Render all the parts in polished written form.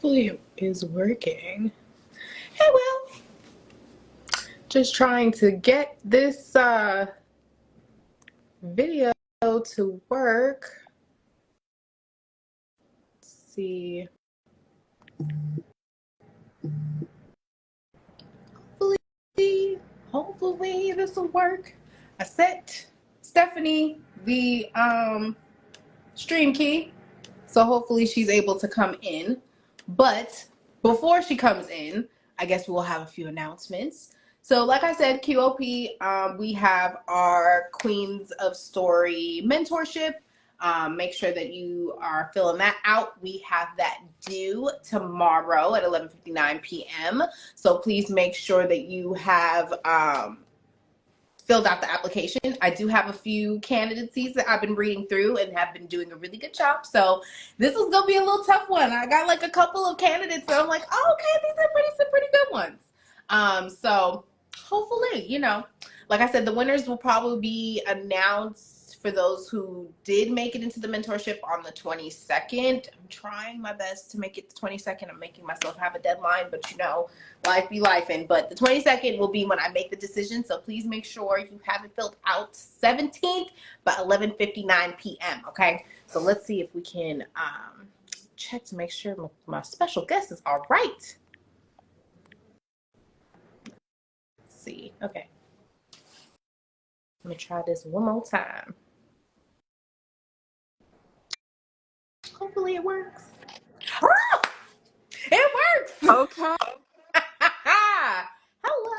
Hopefully it is working. Hey, Will. Just trying to get this video to work. Let's see. Hopefully, hopefully this will work. I sent Stephanie the stream key, so hopefully she's able to come in. But before she comes in, I guess we'll have a few announcements. So like I said, QOP, we have our Queens of Story mentorship. Make sure that you are filling that out. We have that due tomorrow at 11:59 p.m. So please make sure that you have filled out the application. I do have a few candidacies that I've been reading through and have been doing a really good job. So this is gonna be a little tough one. I got like a couple of candidates that I'm like, oh, okay, these are some pretty good ones. So hopefully, like I said, the winners will probably be announced for those who did make it into the mentorship on the 22nd. I'm trying my best to make it the 22nd. I'm making myself have a deadline, but life be lifing. But the 22nd will be when I make the decision. So please make sure you have it filled out 17th by 11:59 p.m. Okay. So let's see if we can check to make sure my special guest is all right. Let's see. Okay. Let me try this one more time. Hopefully it works. Oh, it works. Okay. Hello.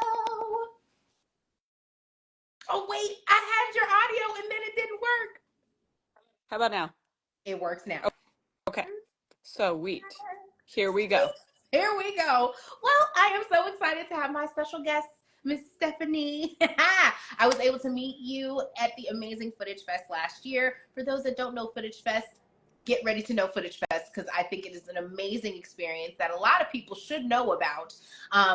Oh, wait. I had your audio and then it didn't work. How about now? It works now. Okay. Sweet. Here we go. Here we go. Well, I am so excited to have my special guest, Miss Stephanie. I was able to meet you at the Amazing Footage Fest last year. For those that don't know Footage Fest, get ready to know Footage Fest because I think it is an amazing experience that a lot of people should know about.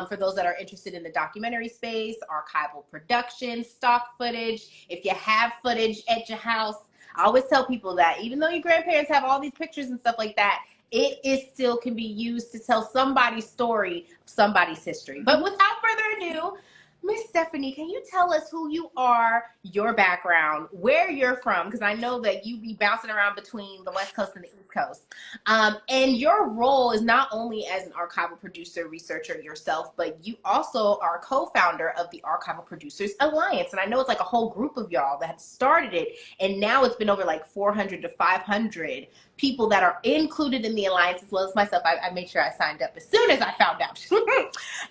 For those that are interested in the documentary space, archival production, stock footage, if you have footage at your house, I always tell people that even though your grandparents have all these pictures and stuff like that, it is still can be used to tell somebody's story, somebody's history. But without further ado, Miss Stephanie, can you tell us who you are, your background, where you're from? Because I know that you be bouncing around between the West Coast and the East Coast. And your role is not only as an archival producer, researcher yourself, but you also are co-founder of the Archival Producers Alliance. And I know it's like a whole group of y'all that started it. And now it's been over like 400 to 500 people that are included in the alliance, as well as myself. I made sure I signed up as soon as I found out.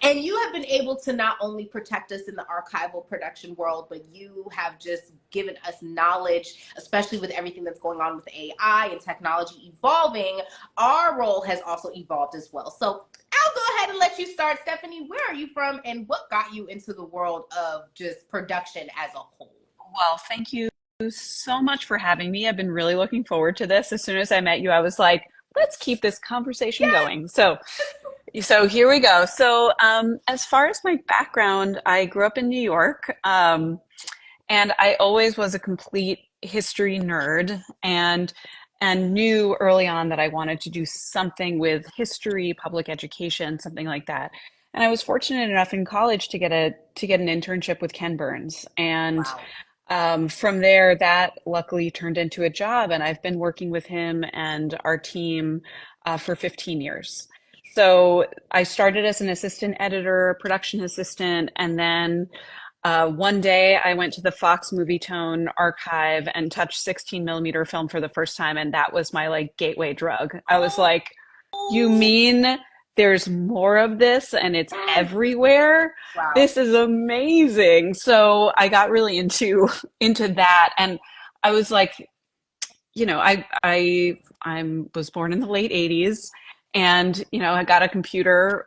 And you have been able to not only protect us in the archival production world, but you have just given us knowledge, especially with everything that's going on with AI and technology evolving. Our role has also evolved as well. So I'll go ahead and let you start, Stephanie. Where are you from and what got you into the world of just production as a whole? Well, thank you so much for having me. I've been really looking forward to this. As soon as I met you, I was like, let's keep this conversation going. So here we go. So as far as my background, I grew up in New York, and I always was a complete history nerd and knew early on that I wanted to do something with history, public education, something like that. And I was fortunate enough in college to get an internship with Ken Burns. And Wow. from there, that luckily turned into a job, and I've been working with him and our team for 15 years. So I started as an assistant editor, production assistant, and then one day I went to the Fox Movie Tone archive and touched 16 millimeter film for the first time, and that was my like gateway drug. I was like, you mean there's more of this and it's everywhere? Wow. This is amazing. So I got really into that, and I was like, I was born in the late 80s, and I got a computer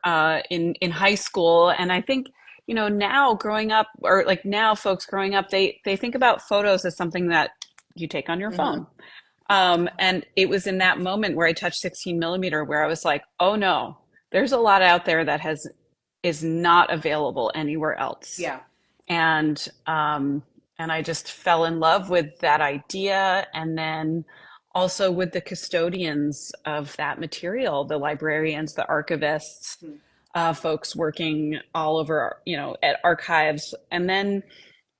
in high school, and I think now growing up, or like now folks growing up, they think about photos as something that you take on your Mm-hmm. phone. And it was in that moment where I touched 16 millimeter where I was like, oh no, there's a lot out there that is not available anywhere else. Yeah. And I just fell in love with that idea. And then also with the custodians of that material, the librarians, the archivists, Mhm. folks working all over, at archives, and then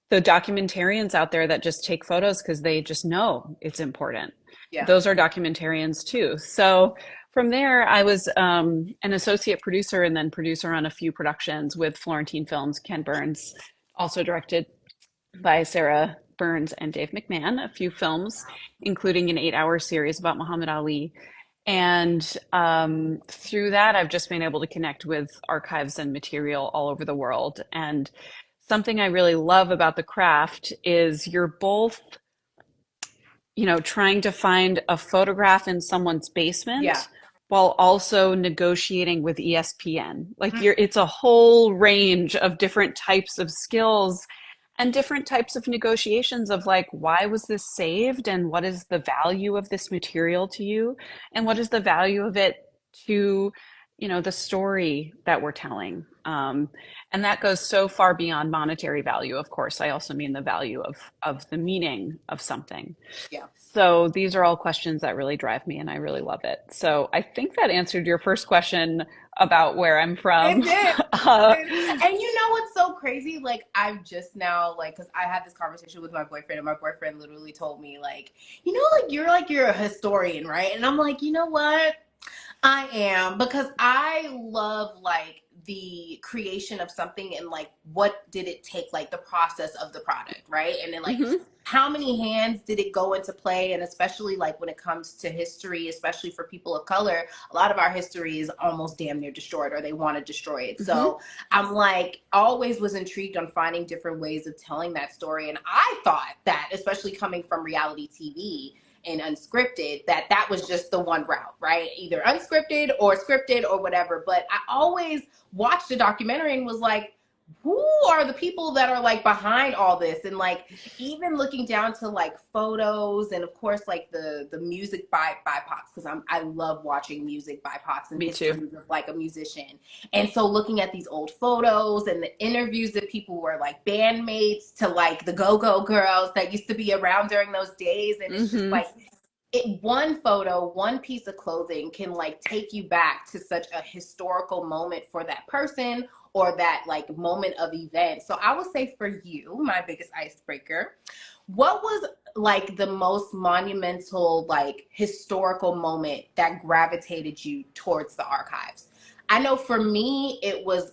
the documentarians out there that just take photos because they just know it's important. Yeah. Those are documentarians too. So from there, I was an associate producer and then producer on a few productions with Florentine Films. Ken Burns also directed by Sarah Burns and Dave McMahon, a few films, including an 8-hour series about Muhammad Ali. And through that, I've just been able to connect with archives and material all over the world. And something I really love about the craft is you're both, trying to find a photograph in someone's Yeah. basement while also negotiating with ESPN. Like Mm. it's a whole range of different types of skills and different types of negotiations of like, why was this saved and what is the value of this material to you and what is the value of it to the story that we're telling. And that goes so far beyond monetary value. Of course, I also mean the value of the meaning of something. Yeah. So these are all questions that really drive me and I really love it. So I think that answered your first question about where I'm It from. did. uh, And you know what's so crazy? Like, I've just now, like, because I had this conversation with my boyfriend, and my boyfriend literally told me, you're a historian, right? And I'm like, you know what? I am, because I love like the creation of something and like what did it take, like the process of the product, right? And then like mhm, how many hands did it go into play? And especially like when it comes to history, especially for people of color, a lot of our history is almost damn near destroyed, or they want to destroy it. mhm. So I'm like, always was intrigued on finding different ways of telling that story. And I thought that, especially coming from reality TV and unscripted, that was just the one route, right? Either unscripted or scripted or whatever. But I always watched the documentary and was like, who are the people that are like behind all this? And like even looking down to like photos, and of course like the music by BIPOCs, because I love watching music BIPOCs and Me too. histories of like a musician. And so looking at these old photos and the interviews that people were like bandmates to like the go-go girls that used to be around during those days. And it's just Hmm. like one photo, one piece of clothing can like take you back to such a historical moment for that person or that like moment of event. So I would say for you, my biggest icebreaker, what was like the most monumental, like historical moment that gravitated you towards the archives? I know for me, it was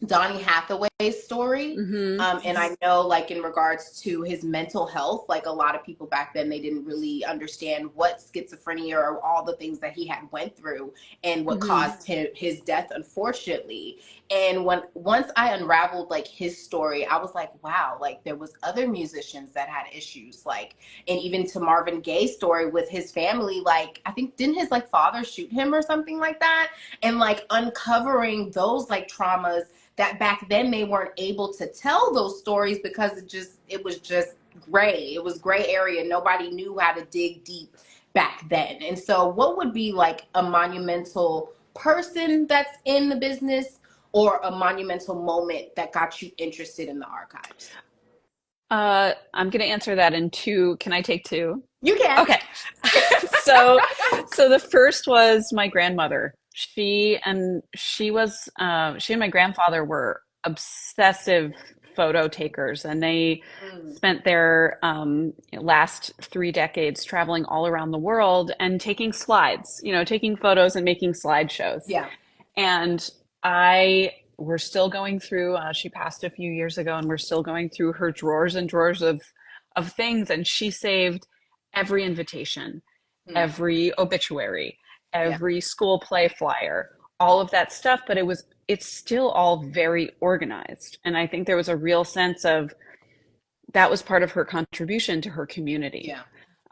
Donny Hathaway's story. Hmm. And I know, like, in regards to his mental health, like, a lot of people back then, they didn't really understand what schizophrenia or all the things that he had went through and what Hmm. caused his death, unfortunately. And once I unraveled, like, his story, I was like, wow, like, there was other musicians that had issues. Like, and even to Marvin Gaye's story with his family, like, I think, didn't his, like, father shoot him or something like that? And, like, uncovering those, like, traumas that back then they weren't able to tell those stories because it was just gray. It was gray area. Nobody knew how to dig deep back then. And so what would be like a monumental person that's in the business or a monumental moment that got you interested in the archives? I'm going to answer that in two. Can I take two? You can. Okay. So, so the first was my grandmother. She and my grandfather were obsessive photo takers, and they Mm, spent their last 3 decades traveling all around the world and taking slides, taking photos and making slideshows. yeah. And we're still going through, she passed a few years ago, and we're still going through her drawers and drawers of things. And she saved every invitation, Mm, every obituary, yeah. every school play flyer, all of that stuff. But it's still all very organized. And I think there was a real sense of that was part of her contribution to her community. Yeah.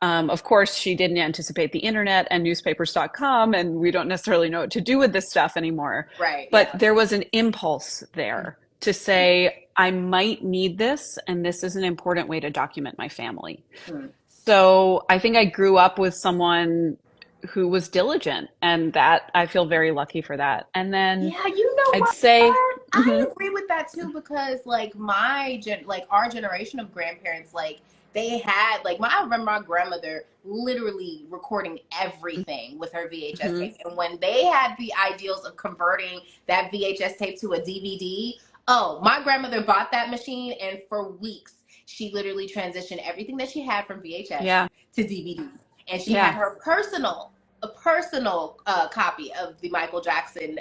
Of course, she didn't anticipate the internet and newspapers.com, and we don't necessarily know what to do with this stuff anymore. Right. But Yeah. there was an impulse there to say, I might need this, and this is an important way to document my family. Mm. So I think I grew up with someone who was diligent, and that I feel very lucky for that. And then Yeah, you know I'd what? say, Hmm. I agree with that too because like like our generation of grandparents, like they had like I remember my grandmother literally recording everything with her VHS Hmm. tape, and when they had the ideals of converting that VHS tape to a DVD, oh, my grandmother bought that machine, and for weeks she literally transitioned everything that she had from VHS Yeah. to DVD, and she had Yeah. her personal copy of the Michael Jackson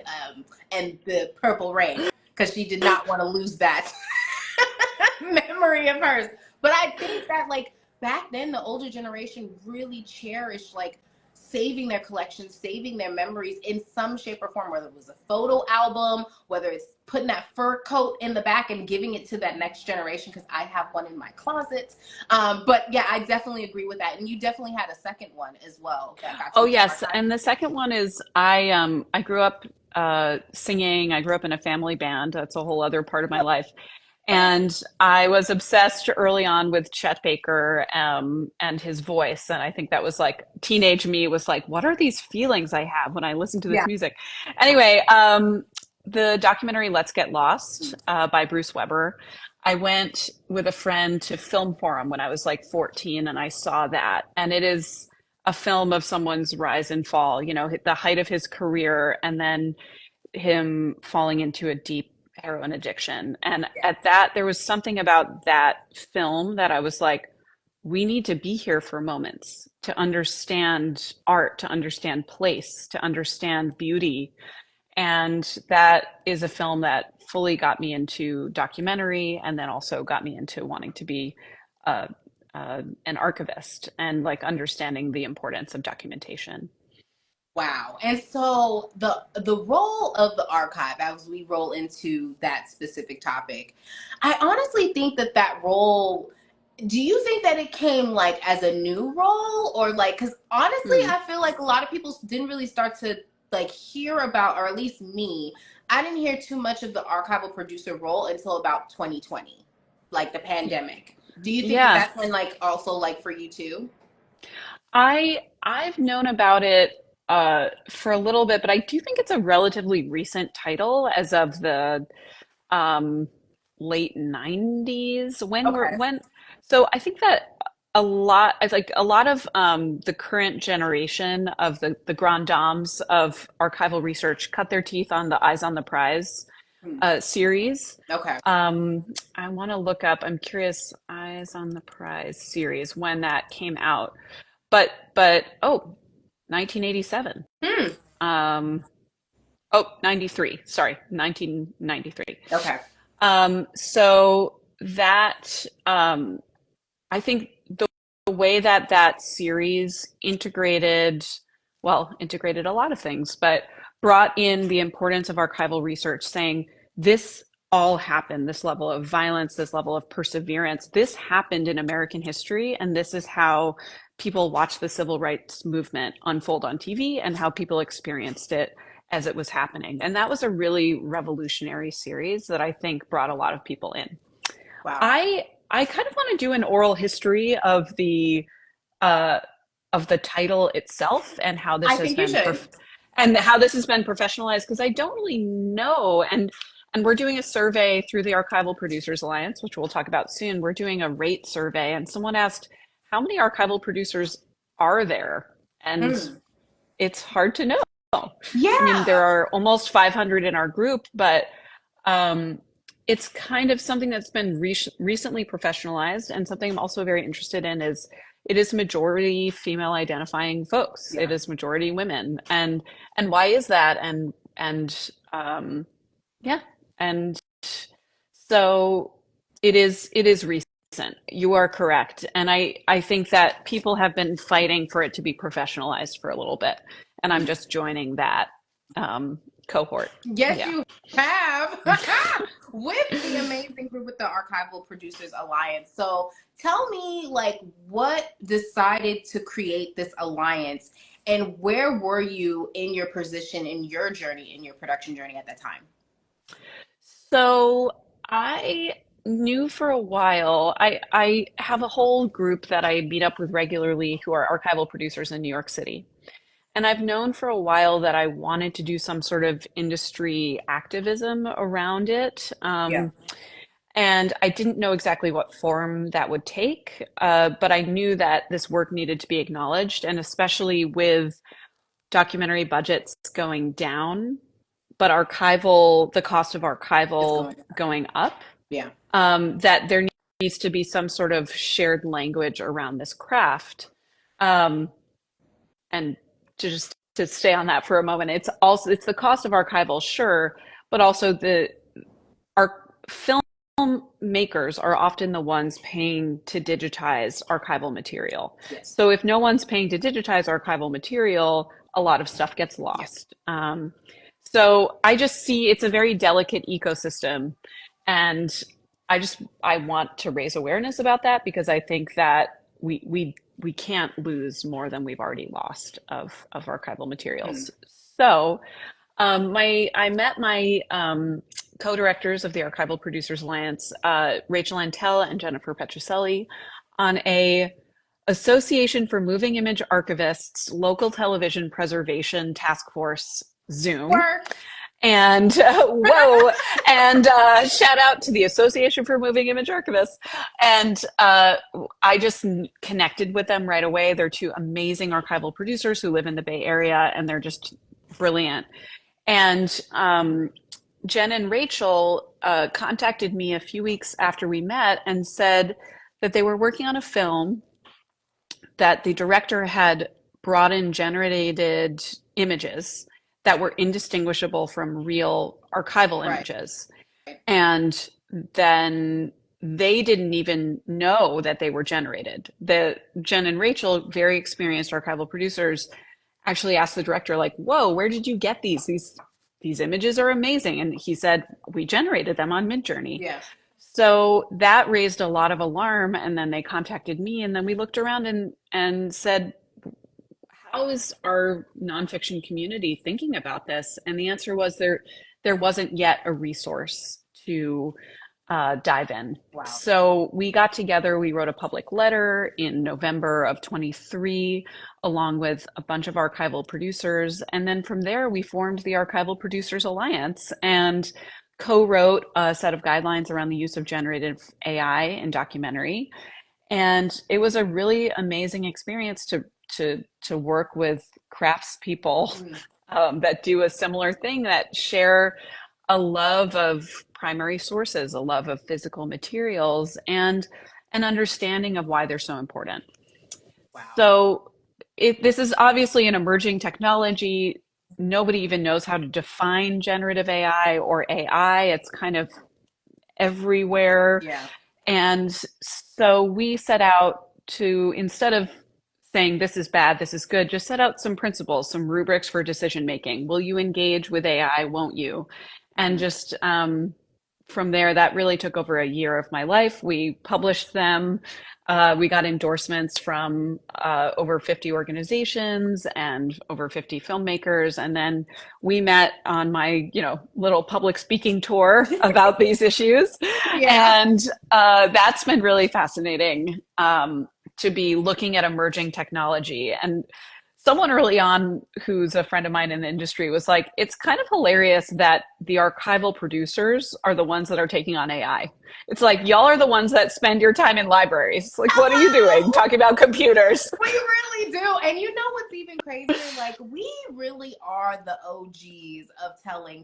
and the Purple Rain because she did not want to lose that memory of hers. But I think that like back then, the older generation really cherished like saving their collections, saving their memories in some shape or form, whether it was a photo album, whether it's putting that fur coat in the back and giving it to that next generation, because I have one in my closet. But yeah, I definitely agree with that. And you definitely had a second one as well that got Oh you into yes, archive. and the second one is I grew up singing. I grew up in a family band. That's a whole other part of my life. And I was obsessed early on with Chet Baker and his voice. And I think that was like teenage me was like, what are these feelings I have when I listen to this Yeah. music? Anyway, the documentary Let's Get Lost by Bruce Weber. I went with a friend to Film Forum when I was like 14 and I saw that. And it is a film of someone's rise and fall, you know, the height of his career and then him falling into a deep heroin addiction. And at that, there was something about that film that I was like, we need to be here for moments to understand art, to understand place, to understand beauty. And that is a film that fully got me into documentary and then also got me into wanting to be uh, an archivist and like understanding the importance of documentation. Wow. And so the role of the archive as we roll into that specific topic, I honestly think that that role, do you think that it came like as a new role or like cuz honestly Hmm. I feel like a lot of people didn't really start to like hear about, or at least me, I didn't hear too much of the archival producer role until about 2020, like the pandemic. Do you think that Yeah, that's when like also like for you too? I've known about it for a little bit, but I do think it's a relatively recent title as of the um, late 90s Okay. so I think that a lot of the current generation of the grand dames of archival research cut their teeth on the Eyes on the Prize Hmm. series. Okay. I want to look up, I'm curious, Eyes on the Prize series, when that came out. But oh, 1987. Hmm. Oh, 93. Sorry, 1993. Okay. So that I think the way that that series integrated, well, integrated a lot of things, but brought in the importance of archival research, saying this all happened, this level of violence, this level of perseverance, this happened in American history, and this is how people watched the civil rights movement unfold on TV and how people experienced it as it was happening. And that was a really revolutionary series that I think brought a lot of people in. Wow. I kind of want to do an oral history uh, of the title itself and how I this has think you been should. and how this has been professionalized because I don't really know. And we're doing a survey through the Archival Producers Alliance, which we'll talk about soon. We're doing a rate survey, and someone asked, "How many archival producers are there?" And Hmm. it's hard to know. I mean, there Yeah. are almost 500 in our group, but um, it's kind of something that's been recently professionalized, and something I'm also very interested in is it is majority female identifying folks. Yeah. It is majority women, and why is that? Yeah, and so it is recent. You are correct, and I think that people have been fighting for it to be professionalized for a little bit, and I'm just joining that cohort. Yes, Yeah. you have. With the amazing group with the Archival Producers Alliance. So tell me, like, what decided to create this alliance and where were you in your position in your journey, in your production journey at that time? So I knew for a while. I have a whole group that I meet up with regularly who are archival producers in New York City. and I've known for a while that I wanted to do some sort of industry activism around it. Yeah. And I didn't know exactly what form that would take, but I knew that this work needed to be acknowledged, and especially with documentary budgets going down, but the cost of It's archival going. going up, Yeah. that there needs to be some sort of shared language around this craft. Um, and to stay on that for a moment, it's the cost of archival, sure, but also our film makers are often the ones paying to digitize archival material. Yes. So if no one's paying to digitize archival material, a lot of stuff gets Yeah. lost. So I just see it's a very delicate ecosystem, and I want to raise awareness about that because I think that we can't lose more than we've already lost of archival Mm. materials. So I met my co-directors of the Archival Producers Alliance, Rachel Antell and Jennifer Petroselli, on a Association for Moving Image Archivists Local Television Preservation Task Force Zoom. Work. And whoa, and shout out to the Association for Moving Image Archivists. And I just connected with them right away. They're two amazing archival producers who live in the Bay Area, and they're just brilliant. And Jen and Rachel contacted me a few weeks after we met and said that they were working on a film that the director had brought in generated images that were indistinguishable from real archival Right. images. And then they didn't even know that they were generated. The Jen and Rachel, very experienced archival producers, actually asked the director, like, "Whoa, where did you get these images are amazing." And he said, "We generated them on Midjourney." Yeah. So that raised a lot of alarm, and then they contacted me, and then we looked around and said, "How is our nonfiction community thinking about this?" And the answer was there wasn't yet a resource to dive in. Wow. So we got together, we wrote a public letter in November of 23, along with a bunch of archival producers. And then from there, we formed the Archival Producers Alliance and co-wrote a set of guidelines around the use of generative AI in documentary. And it was a really amazing experience to work with craftspeople that do a similar thing, that share a love of primary sources, a love of physical materials, and an understanding of why they're so important. Wow. So this is obviously an emerging technology. Nobody even knows how to define generative AI or AI. It's kind of everywhere. Yeah. And so we set out to, instead of saying this is bad, this is good, just set out some principles, some rubrics for decision making. Will you engage with AI? Won't you? And just from there, that really took over a year of my life. We published them. We got endorsements from over 50 organizations and over 50 filmmakers. And then we met on my, little public speaking tour about these issues. Yeah. And that's been really fascinating to be looking at emerging technology. And someone early on who's a friend of mine in the industry was like, it's kind of hilarious that the archival producers are the ones that are taking on AI. It's like, y'all are the ones that spend your time in libraries. Like, what are you doing? Talking about computers. We really do. And you know what's even crazier? Like, we really are the OGs of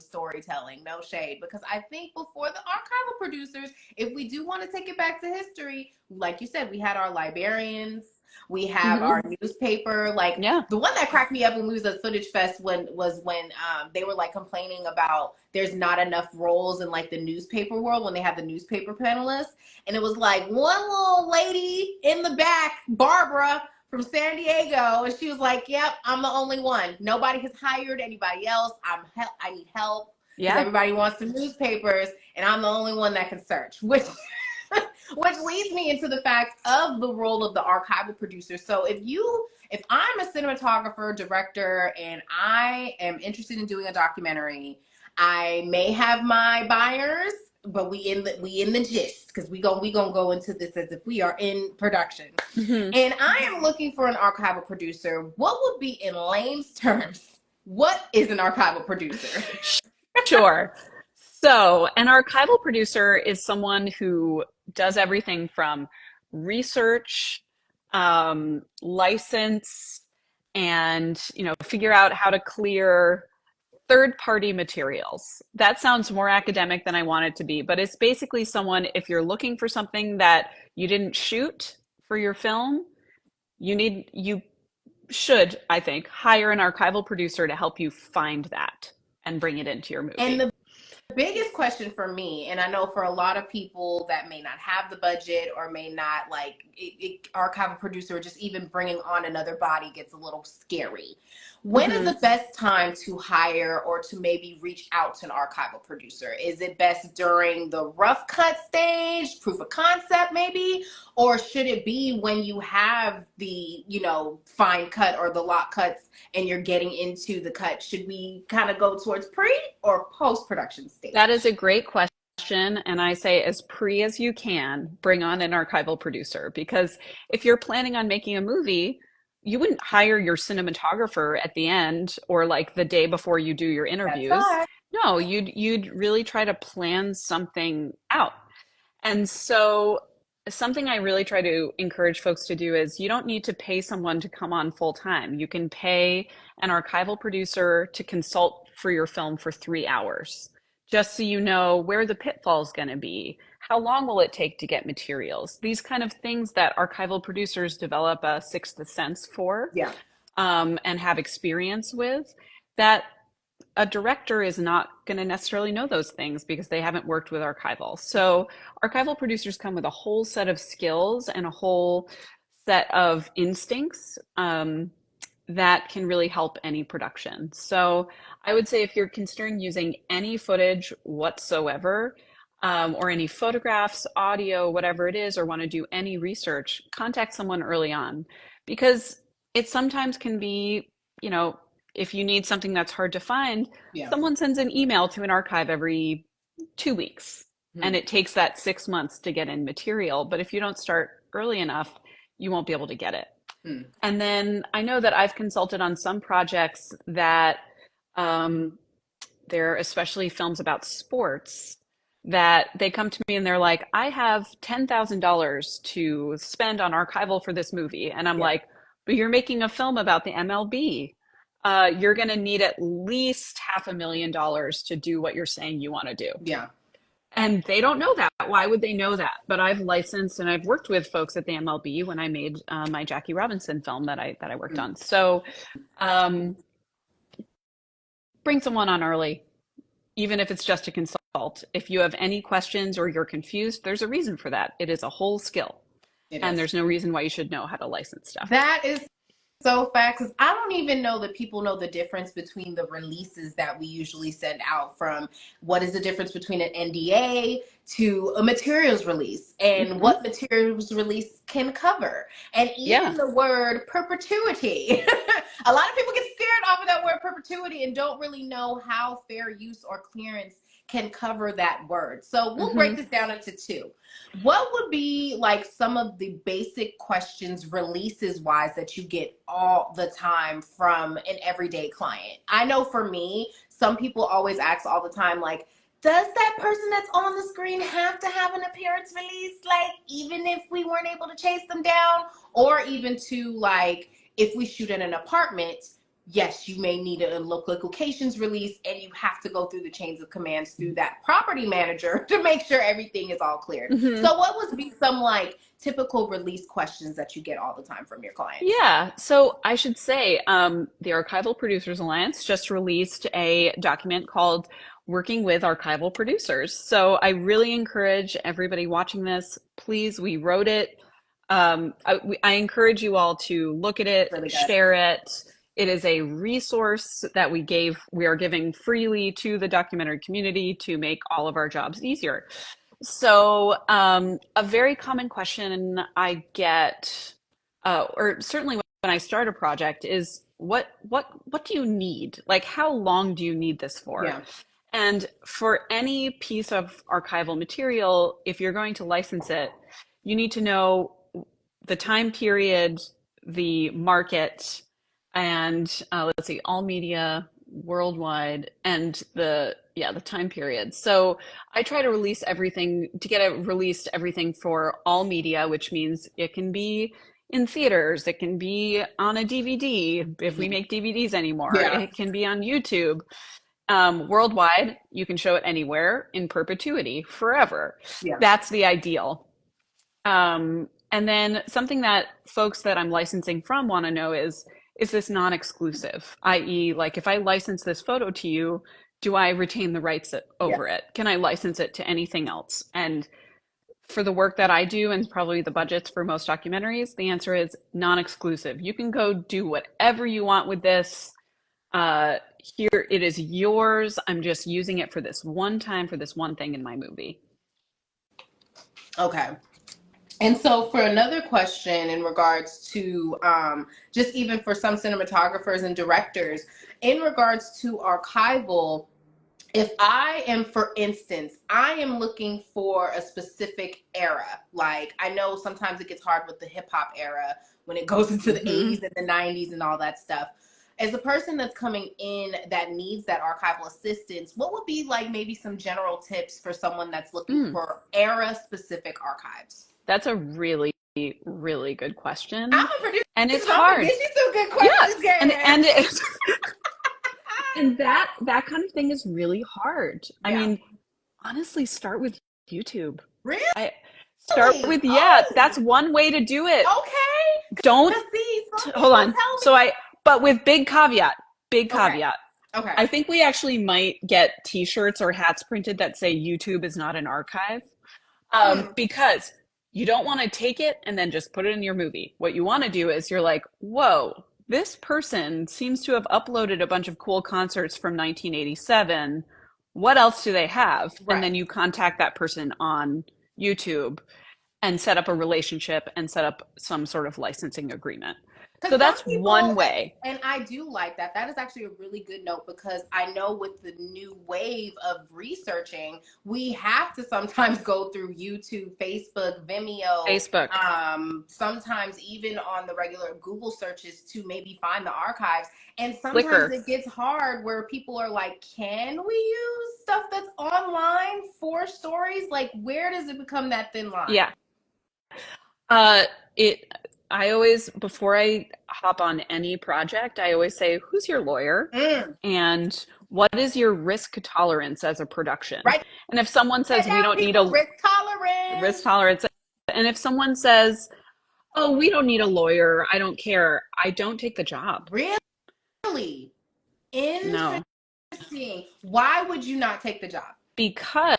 storytelling, no shade. Because I think before the archival producers, if we do want to take it back to history, like you said, we had our librarians. We have our newspaper. Like, Yeah. the one that cracked me up when we was at Footage Fest when they were like complaining about there's not enough roles in like the newspaper world when they have the newspaper panelists. And it was like one little lady in the back, Barbara from San Diego, and she was like, "Yep, I'm the only one. Nobody has hired anybody else. I need help because everybody wants the newspapers, and I'm the only one that can search." Which leads me into the fact of the role of the archival producer. So if I'm a cinematographer, director, and I am interested in doing a documentary, I may have my buyers, but we in the gist because we gonna go into this as if we are in production. Mhm. And I am looking for an archival producer. What would be in layman's terms? What is an archival producer? Sure. So, an archival producer is someone who does everything from research, license, and figure out how to clear third-party materials. That sounds more academic than I want it to be, but it's basically someone, if you're looking for something that you didn't shoot for your film, you should, I think, hire an archival producer to help you find that and bring it into your And movie. the biggest question for me, and I know for a lot of people that may not have the budget or may not like archival producer or just even bringing on another body gets a little scary. When is Mhm. the best time to hire or to maybe reach out to an archival producer? Is it best during the rough cut stage, proof of concept maybe? Or should it be when you have the, fine cut or the lock cuts and you're getting into the cut? Should we kind of go towards pre or post production That is stage? a great question. And I say, as pre as you can, bring on an archival producer. Because if you're planning on making a movie, you wouldn't hire your cinematographer at the end or like the day before you do your That's interviews. fine. No, you'd really try to plan something out. And so, something I really try to encourage folks to do is you don't need to pay someone to come on full time. You can pay an archival producer to consult for your film for 3 hours, just so you know where the pitfall's going to be. How long will it take to get materials? These kind of things that archival producers develop a sixth sense for, Yeah. and have experience with, that a director is not going to necessarily know those things because they haven't worked with archival. So archival producers come with a whole set of skills and a whole set of instincts, that can really help any production. So I would say if you're considering using any footage whatsoever, or any photographs, audio, whatever it is, or want to do any research, contact someone early on, because it sometimes can be, you know, if you need something that's hard to find, Yeah. someone sends an email to an archive every 2 weeks, Hmm. and it takes that 6 months to get in material. But if you don't start early enough, you won't be able to get it. Hmm. And then I know that I've consulted on some projects that, um, they're especially films about sports, that they come to me and they're like, I have $10,000 to spend on archival for this movie. And I'm Yeah. like, but you're making a film about the MLB. You're going to need at least $500,000 to do what you're saying you want to do. Yeah. And they don't know that. Why would they know that? But I've licensed and I've worked with folks at the MLB when I made, my Jackie Robinson film that I worked Hmm. on. So, um, bring someone on early, even if it's just to consult. If you have any questions or you're confused, there's a reason for that. It is a whole skill, It and is. there's no reason why you should know how to license stuff. That is so facts. 'Cause I don't even know that people know the difference between the releases that we usually send out, from what is the difference between an NDA to a materials release and Hmm. what materials release can cover. And Yeah. even the word perpetuity. A lot of people get scared off of that word perpetuity and don't really know how fair use or clearance can cover that word. So we'll break Hmm. this down into two. What would be like some of the basic questions releases wise that you get all the time from an everyday client? I know for me, some people always ask all the time, like, does that person that's on the screen have to have an appearance release? Like, even if we weren't able to chase them down, or even to like, if we shoot in an apartment, yes, you may need a locations release and you have to go through the chains of commands through that property manager to make sure everything is all cleared. Hmm. So what would be some like typical release questions that you get all the time from your clients? Yeah. So I should say, the Archival Producers Alliance just released a document called Working with Archival Producers. So I really encourage everybody watching this, please, we wrote it. I encourage you all to look at it, Really good. share it. It is a resource that we are giving freely to the documentary community to make all of our jobs easier. So, a very common question I get, or certainly when I start a project, is what do you need? Like, how long do you need this for? Yeah. And for any piece of archival material, if you're going to license it, you need to know the time period, the market, and let's see, all media worldwide, and the time period. So I try to release everything to get it released everything for all media, which means it can be in theaters, it can be on a DVD if we make DVDs anymore, Yeah. it can be on YouTube. Worldwide, you can show it anywhere in perpetuity, forever. Yeah. That's the ideal. And then something that folks that I'm licensing from want to know is this non-exclusive? I.e., like if I license this photo to you, do I retain the rights Yeah. over it? Can I license it to anything else? And for the work that I do and probably the budgets for most documentaries, the answer is non-exclusive. You can go do whatever you want with this. Here it is yours. I'm just using it for this one time for this one thing in my movie. Okay. And so for another question in regards to just even for some cinematographers and directors, in regards to archival, if I am, for instance, I am looking for a specific era. Like I know sometimes it gets hard with the hip hop era when it goes into the Mm-hmm. 80s and the 90s and all that stuff. As a person that's coming in that needs that archival assistance, what would be like maybe some general tips for someone that's looking for era specific archives? That's a really, really good I'm question. a producer, And it's so I'm gonna hard. get you some good Yeah. questions, Gary. And it's, and that kind of thing is really hard. I Yeah. mean, honestly, start with YouTube. Really? I start with, yeah, Oh, that's one way to do it. okay. Don't Let's see. Some hold people on. tell me. So but with big Okay. caveat. Okay. I think we actually might get t-shirts or hats printed that say YouTube is not an archive. Because you don't want to take it and then just put it in your movie. What you want to do is you're like, whoa, this person seems to have uploaded a bunch of cool concerts from 1987. What else do they have? Right. And then you contact that person on YouTube and set up a relationship and set up some sort of licensing agreement. So that's one way. And I do like that. That is actually a really good note because I know with the new wave of researching, we have to sometimes go through YouTube, Facebook, Vimeo, Facebook. Sometimes even on the regular Google searches to maybe find the archives. And sometimes Flickr. it gets hard where people are like, can we use stuff that's online for stories? Like, where does it become that thin line? Yeah. I always, before I hop on any project, I always say, who's your lawyer? And what is your risk tolerance as a production? Right. And if someone says we don't need a risk tolerance, and if someone says, oh, we don't need a lawyer, I don't care, I don't take the job. Really? Interesting. No. Why would you not take the job? Because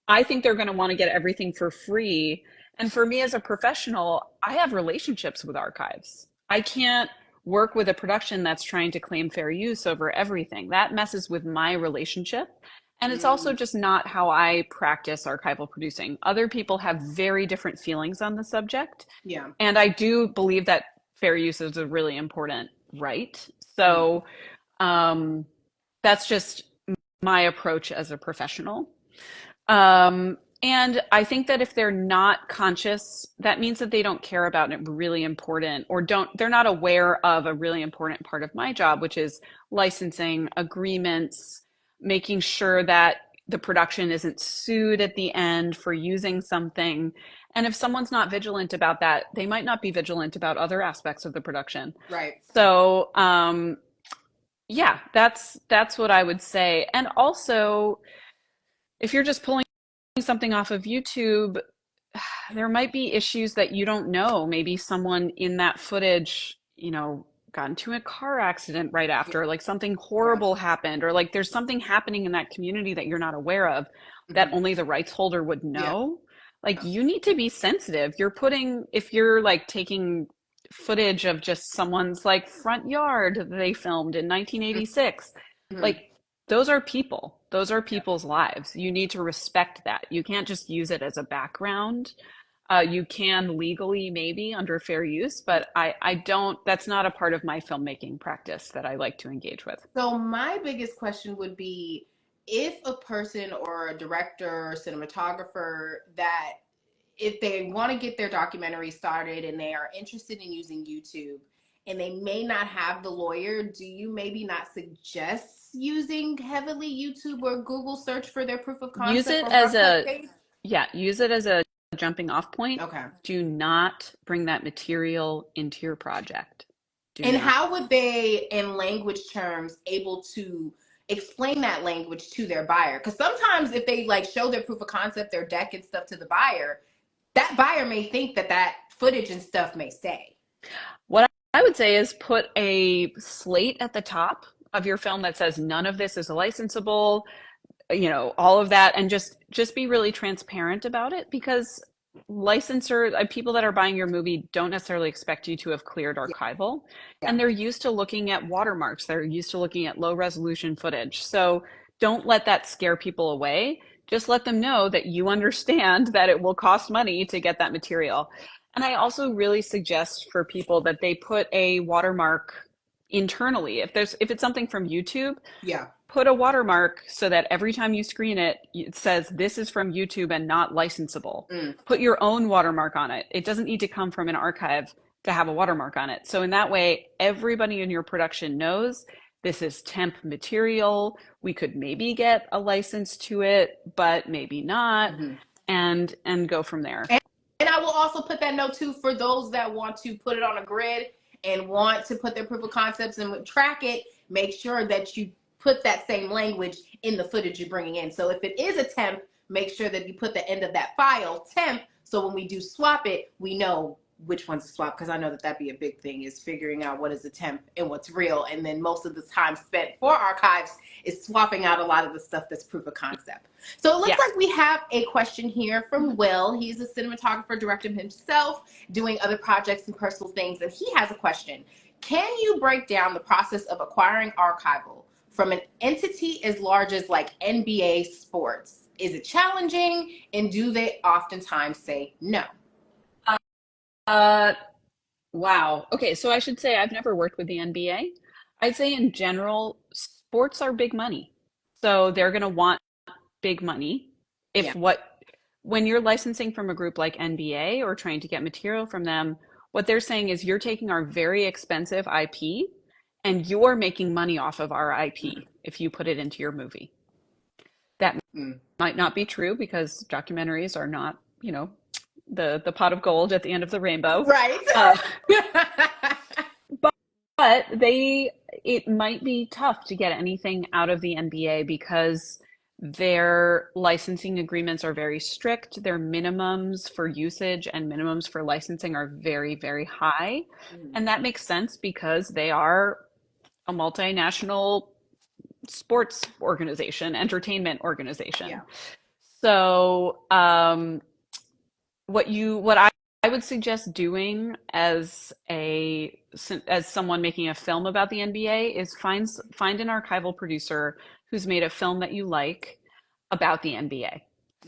I think they're going to want to get everything for free. And for me as a professional, I have relationships with archives. I can't work with a production that's trying to claim fair use over everything. That messes with my relationship. And it's also just not how I practice archival producing. Other people have very different feelings on the subject. Yeah. And I do believe that fair use is a really important right. So that's just my approach as a professional. And I think that if they're not conscious, that means that they don't care about it really important or they're not aware of a really important part of my job, which is licensing agreements, making sure that the production isn't sued at the end for using something. And if someone's not vigilant about that, they might not be vigilant about other aspects of the production. Right. So, yeah, that's what I would say. And also, if you're just pulling something off of YouTube, there might be issues that you don't know. Maybe someone in that footage, got into a car accident right after, like something horrible happened, or like there's something happening in that community that you're not aware of that only the rights holder would know. Like you need to be sensitive. If you're like taking footage of just someone's like front yard that they filmed in 1986, like those are people. Those are people's lives. You need to respect that. You can't just use it as a background. You can legally, maybe under fair use, but I don't, that's not a part of my filmmaking practice that I like to engage with. So my biggest question would be if a person or a director, cinematographer that if they want to get their documentary started and they are interested in using YouTube and they may not have the lawyer, do you maybe not suggest using heavily YouTube or Google search for their proof of Use concept it or as rough cut a, case? yeah, use it as a jumping off point. Okay. Do not bring that material into your project. Do And not. how would they, in language terms, able to explain that language to their buyer? Because sometimes if they like show their proof of concept, their deck and stuff to the buyer, that buyer may think that that footage and stuff may stay. What I would say is put a slate at the top of your film that says none of this is licensable, all of that, and just be really transparent about it, because licensor people that are buying your movie don't necessarily expect you to have cleared Yeah. archival, Yeah. and they're used to looking at watermarks, they're used to looking at low resolution footage. So don't let that scare people away. Just let them know that you understand that it will cost money to get that material. And I also really suggest for people that they put a watermark internally. If it's something from YouTube, Yeah. put a watermark so that every time you screen it, it says this is from YouTube and not licensable. Mm. Put your own watermark on it. It doesn't need to come from an archive to have a watermark on it. So in that way, everybody in your production knows this is temp material. We could maybe get a license to it, but maybe not, Mm-hmm. and go from there. And I will also put that note too for those that want to put it on a grid and want to put their proof of concepts and track it. Make sure that you put that same language in the footage you're bringing in. So if it is a temp, make sure that you put the end of that file temp. So when we do swap it, we know which one's to swap, because I know that that'd be a big thing, is figuring out what is a temp and what's real. And then most of the time spent for archives is swapping out a lot of the stuff that's proof of concept. So it looks like we have a question here from Will. He's a cinematographer, director himself, doing other projects and personal things. And he has a question. Can you break down the process of acquiring archival from an entity as large as like NBA sports? Is it challenging? And do they oftentimes say no? Uh, wow. Okay, so I should say I've never worked with the NBA. I'd say in general, sports are big money. So they're going to want big money. Yeah. When you're licensing from a group like NBA or trying to get material from them, what they're saying is you're taking our very expensive IP and you're making money off of our IP if you put it into your movie. That might not be true because documentaries are not, the pot of gold at the end of the rainbow. Right. But it might be tough to get anything out of the NBA because their licensing agreements are very strict. Their minimums for usage and minimums for licensing are very, very high. And that makes sense because they are a multinational sports organization, entertainment organization. Yeah. So, what I would suggest doing as someone making a film about the NBA is find an archival producer who's made a film that you like about the NBA.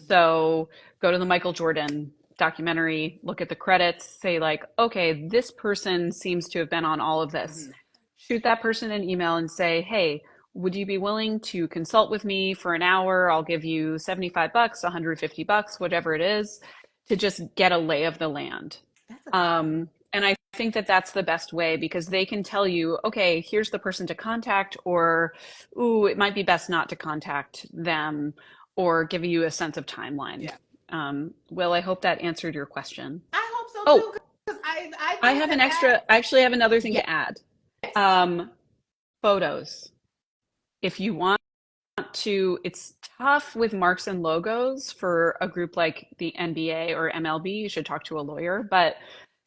So go to the Michael Jordan documentary, look at the credits, say like, okay, this person seems to have been on all of this. Shoot that person an email and say, hey, would you be willing to consult with me for an hour? I'll give you $75, $150, whatever it is, to just get a lay of the land. And I think that that's the best way because they can tell you, okay, here's the person to contact, or, ooh, it might be best not to contact them, or give you a sense of timeline. Yeah. Will, I hope that answered your question. I hope so too. Because I have I actually have another thing to add. Photos. If you want to, it's tough with marks and logos for a group like the NBA or MLB. You should talk to a lawyer, but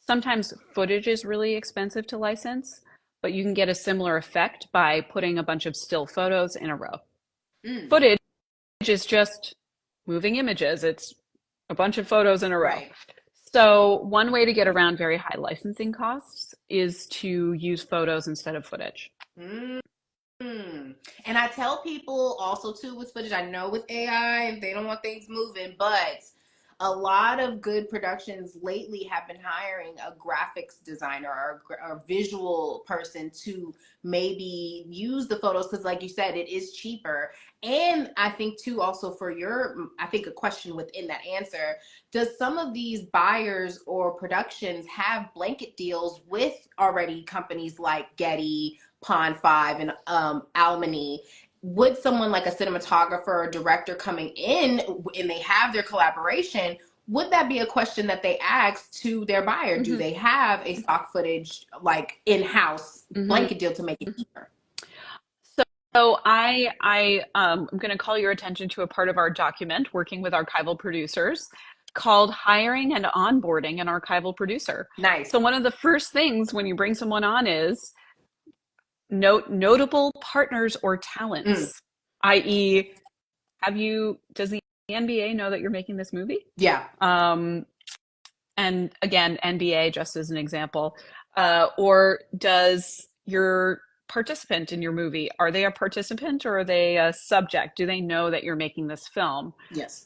sometimes footage is really expensive to license, but you can get a similar effect by putting a bunch of still photos in a row. Footage is just moving images. It's a bunch of photos in a row. Right. So one way to get around very high licensing costs is to use photos instead of footage. And I tell people also too with footage, I know with AI, they don't want things moving, but a lot of good productions lately have been hiring a graphics designer or visual person to maybe use the photos because, like you said, it is cheaper. And I think too, also for I think a question within that answer, does some of these buyers or productions have blanket deals with already companies like Getty, Pond 5, and Almany? Would someone like a cinematographer or director coming in and they have their collaboration, would that be a question that they ask to their buyer? Do Mm-hmm. they have a stock footage like in-house Mm-hmm. blanket deal to make it cheaper? So I'm going to call your attention to a part of our document, working with archival producers, called Hiring and Onboarding an Archival Producer. Nice. So one of the first things when you bring someone on is note notable partners or Mm, talents, i.e., does the NBA know that you're making this movie? yeah. And again, NBA, just as an example, or does your participant in your movie, are they a participant or are they a subject? Do they know that you're making this film? Yes.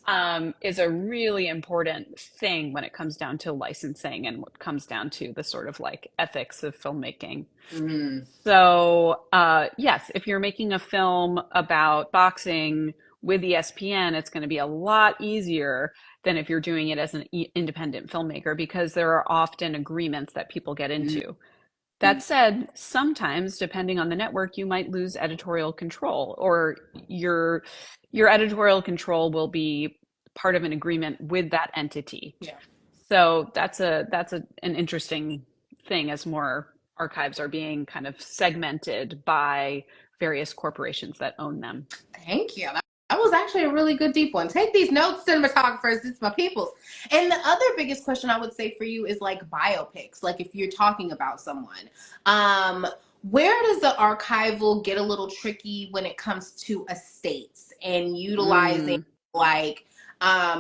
Is a really important thing when it comes down to licensing and what comes down to the sort of like ethics of filmmaking. Mm, So, yes, if you're making a film about boxing with ESPN, it's going to be a lot easier than if you're doing it as an independent filmmaker because there are often agreements that people get mm, into. That said, sometimes, depending on the network, you might lose editorial control, or your editorial control will be part of an agreement with that entity. yeah. So an interesting thing as more archives are being kind of segmented by various corporations that own them. Thank you. That was actually a really good deep one. Take these notes, cinematographers. It's my people's. And the other biggest question I would say for you is like biopics. Like if you're talking about someone, where does the archival get a little tricky when it comes to estates and utilizing Mm, like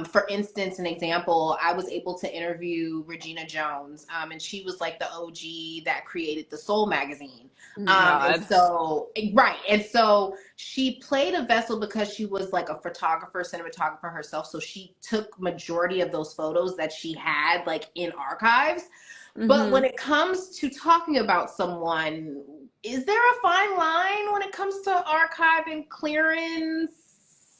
for instance, an example, I was able to interview Regina Jones, and she was like the OG that created the Soul magazine. oh my And God. so, right. And so she played a vessel because she was like a photographer, cinematographer herself. So she took majority of those photos that she had like in archives. But when Hmm. it comes to talking about someone, is there a fine line when it comes to archive and clearance?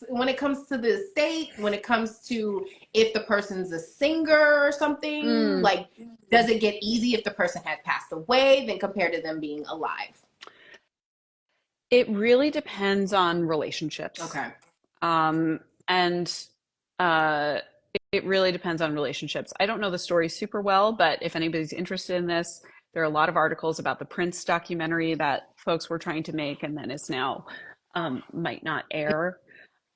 When it comes to the estate, when it comes to if the person's a singer or something, Mm. like does it get easy if the person has passed away than compared to them being alive? It really depends on relationships. Okay. Um, and uh, it really depends on relationships. I don't know the story super well, but if anybody's interested in this, there are a lot of articles about the Prince documentary that folks were trying to make and then is now might not air.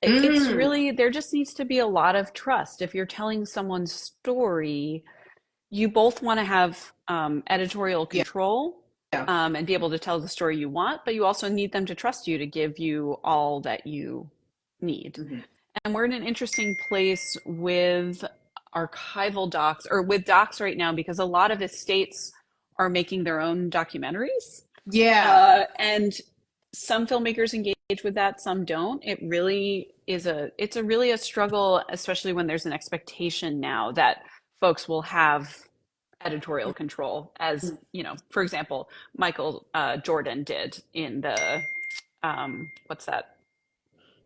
It's Mm, really, there just needs to be a lot of trust. If you're telling someone's story, you both want to have editorial yeah. control and be able to tell the story you want, but you also need them to trust you to give you all that you need. Mm-hmm. And we're in an interesting place with archival docs or with docs right now because a lot of estates are making their own documentaries. Yeah. And some filmmakers engage with that, some don't. It's a really a struggle, especially when there's an expectation now that folks will have editorial control, as you know, for example, Michael Jordan did in the what's that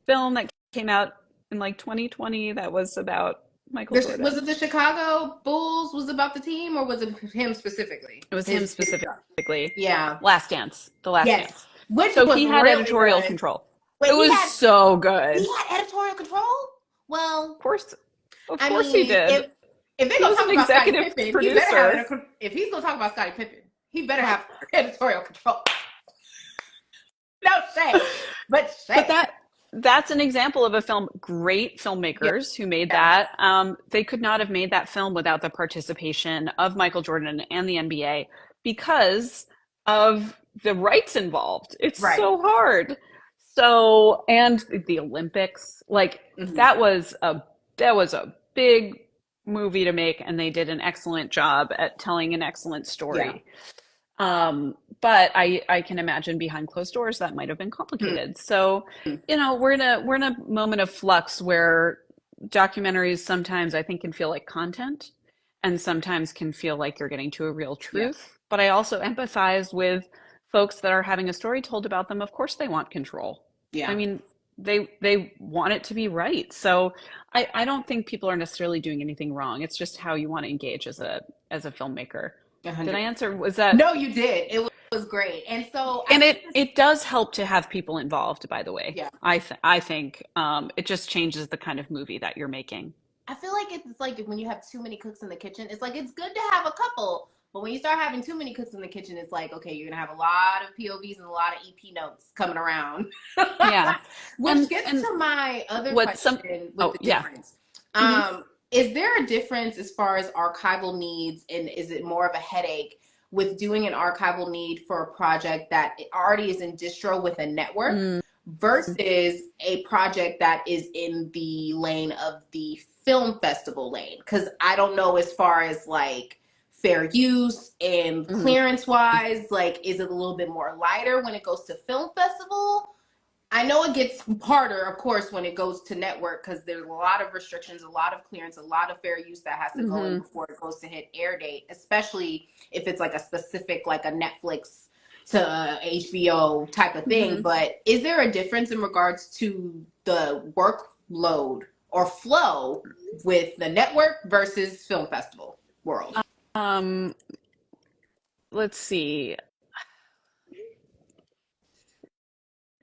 film that came out in like 2020 that was about Michael Was Jordan? it the Chicago Bulls was about the team or was it him specifically? It was him His specifically. yeah. Last Dance, The Last Yes. Dance. Which So was he had really editorial good. control. It Wait, was so he good. had editorial control? Well, Of I course he mean, did. if they're He gonna was talk an about Scottie executive Pippen, he better have producer. if he's gonna talk about Scottie Pippen, he better have editorial control. No shade, but But shade. that's an example of a film. Great Yeah, filmmakers who made yeah, that. They could not have made that film without the participation of Michael Jordan and the NBA because of the rights involved. It's right. so hard. So, and the Olympics, like Hmm. that was a big movie to make, and they did an excellent job at telling an excellent Yeah. story. But I can imagine behind closed doors that might have been Hmm. complicated. So, you know, we're in a moment of flux where documentaries sometimes I think can feel like content and sometimes can feel like you're getting to a real Yeah. truth. But I also empathize with folks that are having a story told about them. Of course they want control. I Yeah. mean, they want it to be right. So I don't think people are necessarily doing anything wrong. It's just how you want to engage as a filmmaker. Did I 100%. answer? Was that No, you did. It was great. And so I and think this, it does help to have people involved, by the way. yeah. I think it just changes the kind of movie that you're making. I feel like it's like when you have too many cooks in the kitchen, it's like it's good to have a couple, but when you start having too many cooks in the kitchen, it's like, okay, you're gonna have a lot of POVs and a lot of EP notes coming around. Yeah. Which gets And to my other what some question with oh the yeah. difference. Hmm. Is there a difference as far as archival needs, and is it more of a headache with doing an archival need for a project that already is in distro with a network Mm. versus a project that is in the lane of the film festival lane? Because I don't know as far as like fair use and Hmm. clearance wise, like is it a little bit more lighter when it goes to film festival? I know it gets harder, of course, when it goes to network because there's a lot of restrictions, a lot of clearance, a lot of fair use that has to go in Hmm. before it goes to hit air date, especially if it's like a specific, like a Netflix to HBO type of thing. Hmm. But is there a difference in regards to the workload or flow with the network versus film festival world? Um, let's see.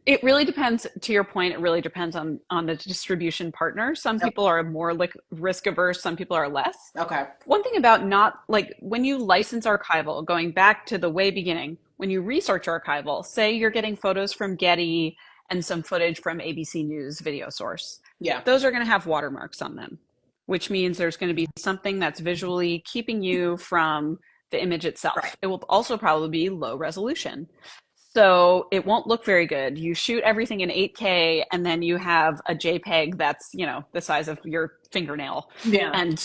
It really depends, to your point, it really depends on the distribution partner. Some people are more like risk averse, some people are less. Okay. One thing about not like when you license archival, going back to the way beginning, when you research archival, say you're getting photos from Getty and some footage from ABC News video source, Yeah. those are going to have watermarks on them, which means there's going to be something that's visually keeping you from the image Right. itself. It will also probably be low resolution. So it won't look very good. You shoot everything in 8K and then you have a JPEG that's, the size of your fingernail Yeah. and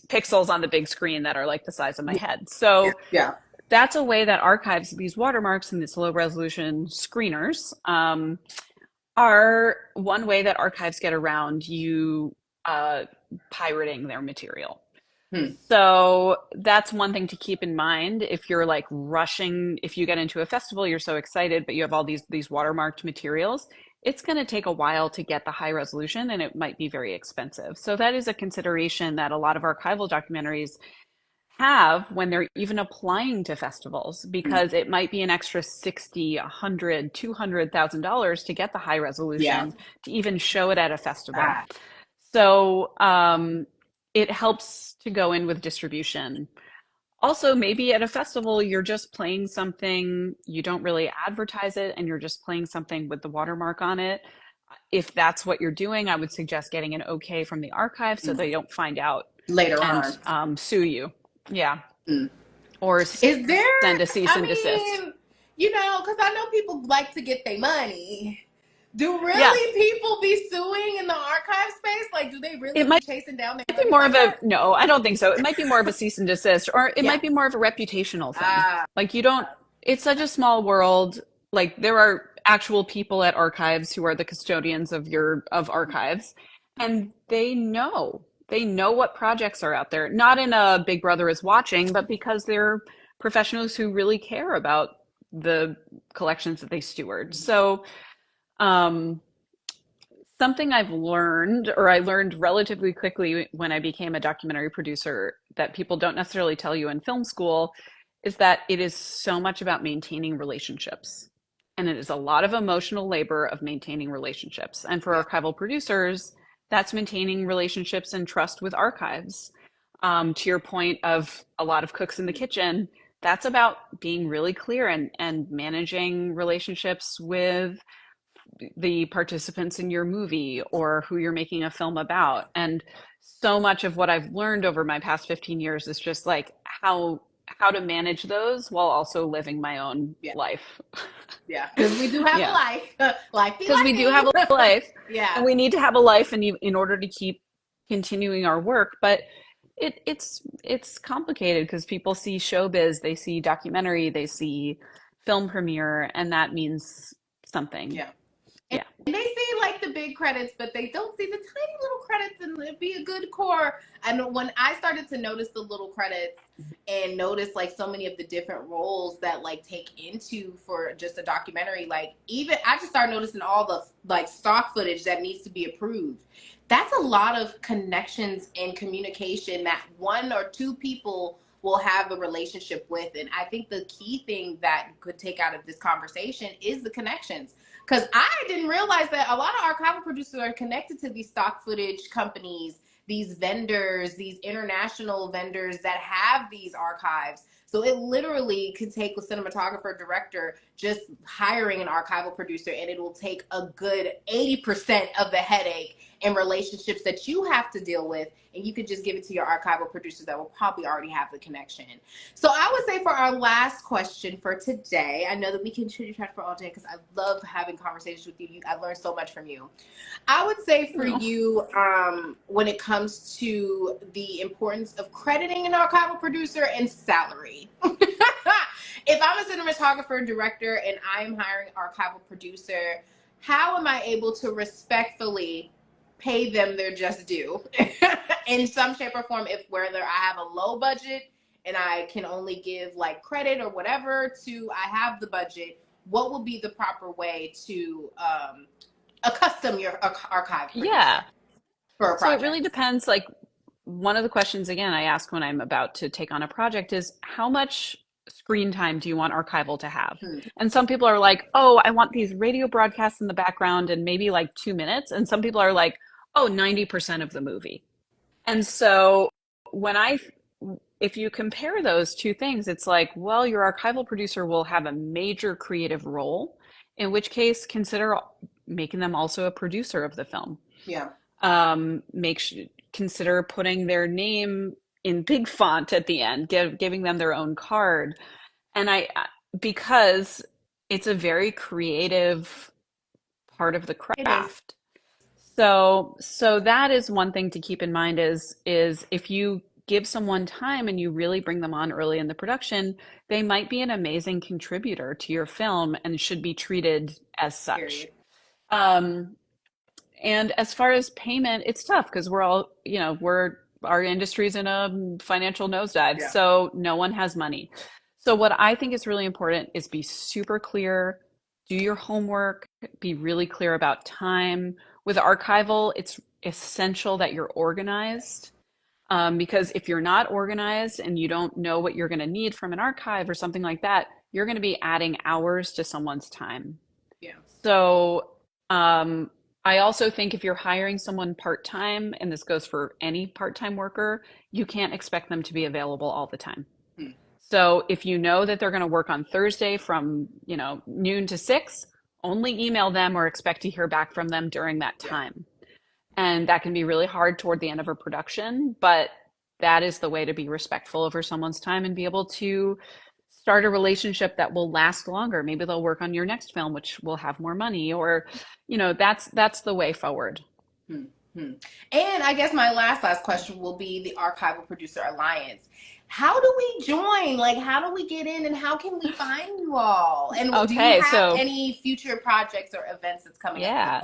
pixels on the big screen that are like the size of my head. So Yeah. that's a way that archives these watermarks and these low resolution screeners are one way that archives get around you pirating their material. Hmm. So that's one thing to keep in mind if you're like rushing, if you get into a festival, you're so excited, but you have all these watermarked materials, it's going to take a while to get the high resolution and it might be very expensive. So that is a consideration that a lot of archival documentaries have when they're even applying to festivals because it might be an extra 60, 100, $200,000 to get the high Yeah. resolution to even show it at a festival. Ah. So it helps to go in with distribution. Also, maybe at a festival, you're just playing something, you don't really advertise it, and you're just playing something with the watermark on it. If that's what you're doing, I would suggest getting an okay from the archive so they don't find out Later and on. sue you. Yeah. Mm. Or Is there, send a cease I and desist. mean, because I know people like to get their money. Do Yeah. really people be suing in the archive space? Like, do they really It be might chasing down their be money more like of a, that? no, I don't think so. It might be more of a cease and desist, or it Yeah. might be more of a reputational thing. Ah, Like you don't, it's such a small world. Like there are actual people at archives who are the custodians of archives, and they know what projects are out there. Not in a Big Brother is watching, but because they're professionals who really care about the collections that they steward. So, um, something I've learned, or I learned relatively quickly when I became a documentary producer, that people don't necessarily tell you in film school, is that it is so much about maintaining relationships. And it is a lot of emotional labor of maintaining relationships. And for yeah. archival producers, that's maintaining relationships and trust with archives. To your point of a lot of cooks in the kitchen, that's about being really clear and managing relationships with the participants in your movie or who you're making a film about. And so much of what I've learned over my past 15 years is just like how to manage those while also living my own Yeah. life. Yeah. Because we do have a Yeah, life. Life be because we do have lifing. a life and Yeah. we need to have a life in order to keep continuing our work. But it's complicated because people see showbiz, they see documentary, they see film premiere, and that means something. Yeah. And Yeah. they see like the the big credits, but they don't see the tiny little credits, and it'd be a good core. And when I started to notice the little credits and notice like so many of the different roles that like take into for just a documentary, like even I just started noticing all the like stock footage that needs to be approved. That's a lot of connections and communication that one or two people will have a relationship with. And I think the key thing that could take out of this conversation is the connections. Because I didn't realize that a lot of archival producers are connected to these stock footage companies, these vendors, these international vendors that have these archives. So it literally could take a cinematographer, director, just hiring an archival producer, and it will take a good 80% of the headache and relationships that you have to deal with, and you could just give it to your archival producers that will probably already have the connection. So I would say for our last question for today, I know that we can chit chat for all day because I love having conversations with you. I learned so much from you. I would say for you, when it comes to the importance of crediting an archival producer and salary. If I'm a cinematographer, director, and I'm hiring an archival producer, how am I able to respectfully pay them their just due in some shape or form, if whether I have a low budget and I can only give like credit or whatever to I have the budget, what will be the proper way to accustom your archive producer Yeah. for a So it project? really depends. Like one of the questions again I ask when I'm about to take on a project is how much screen time do you want archival to have? Hmm. And some people are like, oh, I want these radio broadcasts in the background and maybe like 2 minutes. And some people are like, oh, 90% of the movie. And so when if you compare those two things, it's like, well, your archival producer will have a major creative role, in which case consider making them also a producer of the film. Yeah. Consider putting their name in big font at the end, giving them their own card. And because it's a very creative part of the It is. craft. So that is one thing to keep in mind is if you give someone time and you really bring them on early in the production, they might be an amazing contributor to your film and should be treated as such. Period. Um, and as far as payment, it's tough because we're all, our industry's in a financial nosedive, Yeah. so no one has money. So what I think is really important is be super clear, do your homework, be really clear about time. With archival, it's essential that you're organized. Because if you're not organized and you don't know what you're going to need from an archive or something like that, you're going to be adding hours to someone's time. Yeah. So, I also think if you're hiring someone part-time, and this goes for any part-time worker, you can't expect them to be available all the time. Hmm. So if you know that they're going to work on Thursday from, noon to 6, only email them or expect to hear back from them during that Yeah. time. And that can be really hard toward the end of a production, but that is the way to be respectful over someone's time and be able to start a relationship that will last longer. Maybe they'll work on your next film, which will have more money, or, that's the way forward. Hmm. Hmm. And I guess my last question will be the Archival Producer Alliance. How do we join? Like, how do we get in, and how can we find you all? And do you Okay, have so any future projects or events that's coming up soon? yeah.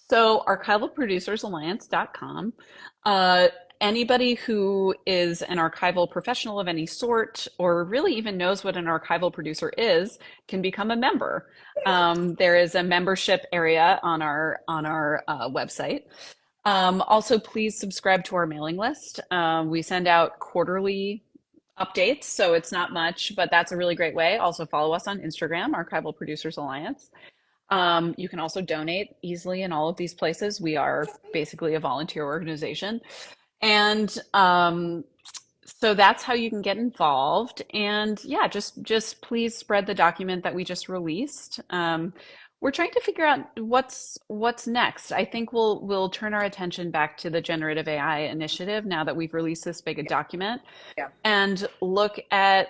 So archivalproducersalliance.com. Uh, Anybody who is an archival professional of any sort, or really even knows what an archival producer is, can become a member. There is a membership area on our website. Also, please subscribe to our mailing list. We send out quarterly updates, so it's not much, but that's a really great way. Also, follow us on Instagram, Archival Producers Alliance. You can also donate easily in all of these places. We are basically a volunteer organization. And so that's how you can get involved. And yeah, just please spread the document that we just released. We're trying to figure out what's next. I think we'll turn our attention back to the generative AI initiative now that we've released this big a document, Yeah. and look at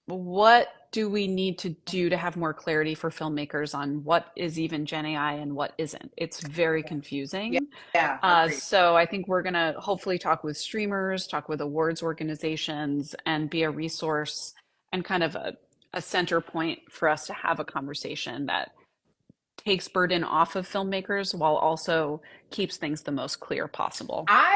what do we need to do to have more clarity for filmmakers on what is even Gen AI and what isn't. It's very Yeah. confusing. Yeah. Agreed. So I think we're going to hopefully talk with streamers, talk with awards organizations, and be a resource and kind of a center point for us to have a conversation that takes burden off of filmmakers while also keeps things the most clear possible. I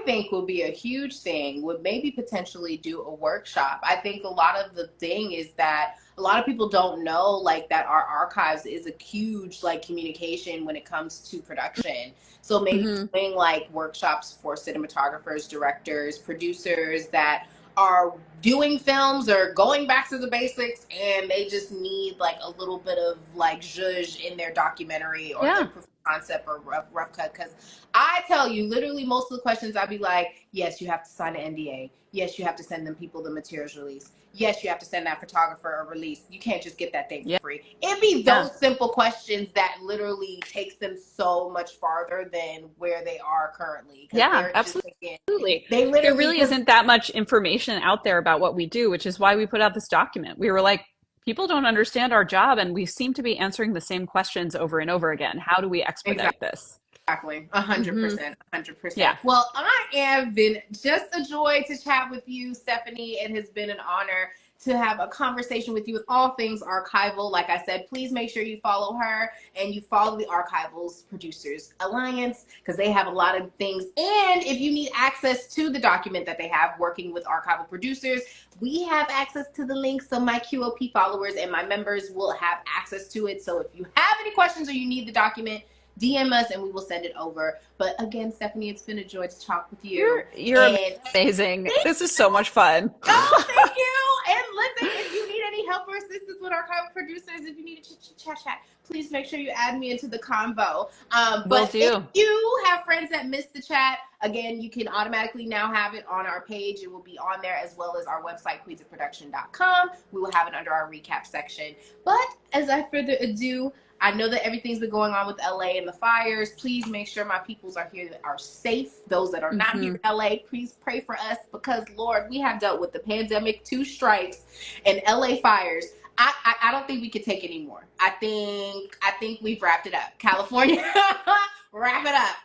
think will be a huge thing would maybe potentially do a workshop. I think a lot of the thing is that a lot of people don't know like that our archives is a huge like communication when it comes to production. So maybe Hmm. doing like workshops for cinematographers, directors, producers that are doing films or going back to the basics and they just need like a little bit of like zhuzh in their documentary or their Yeah. proof of concept or rough cut, because I tell you, literally, most of the questions I'd be like, yes, you have to sign an NDA. Yes, you have to send them people the materials release. Yes, you have to send that photographer a release. You can't just get that thing for Yeah. free. It'd be Yeah. those simple questions that literally takes them so much farther than where they are currently because Yeah, they're just thinking, absolutely. they There literally, really because isn't that much information out there about what we do, which is why we put out this document. We were like, people don't understand our job, and we seem to be answering the same questions over and over again. How do we exactly. expedite this? Exactly. A hundred Hmm. percent. 100%. Yeah. Well, I have been just a joy to chat with you, Stephanie. It has been an honor to have a conversation with you with all things archival. Like I said, please make sure you follow her and you follow the Archivals Producers Alliance because they have a lot of things. And if you need access to the document that they have working with archival producers, we have access to the link. So my QOP followers and my members will have access to it. So if you have any questions or you need the document, DM us and we will send it over. But again, Stephanie, it's been a joy to talk with you. You're And amazing. This is so much fun. oh, thank you. And listen, if you need any help or assistance with archival producers, if you need to chat, please make sure you add me into the convo. Will But if do. you have friends that missed the chat, again, you can automatically now have it on our page. It will be on there as well as our website, queensofproduction.com. We will have it under our recap section. But as I further ado, I know that everything's been going on with LA and the fires. Please make sure my peoples are here that are safe. Those that are not here Hmm. in LA, please pray for us because Lord, we have dealt with the pandemic, 2 strikes, and LA fires. I don't think we could take anymore. I think we've wrapped it up. California, wrap it up.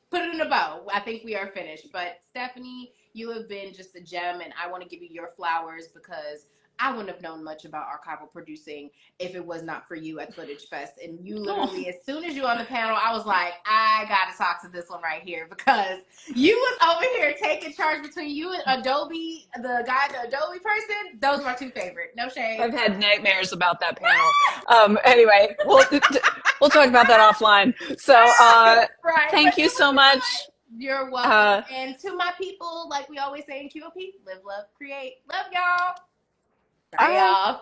Put it in a bow. I think we are finished. But Stephanie, you have been just a gem, and I want to give you your flowers because I wouldn't have known much about archival producing if it was not for you at Footage Fest. And you Oh, literally, as soon as you on the panel, I was like, I got to talk to this one right here because you was over here taking charge between you and Adobe, the guy, the Adobe person. Those are my two favorite. No shade. I've had nightmares about that panel. Anyway, we'll talk about that offline. So, Right. But thank you it was so much. you're welcome. Uh, And to my people, like we always say in QOP, live, love, create. Love y'all. Bye, all right. y'all.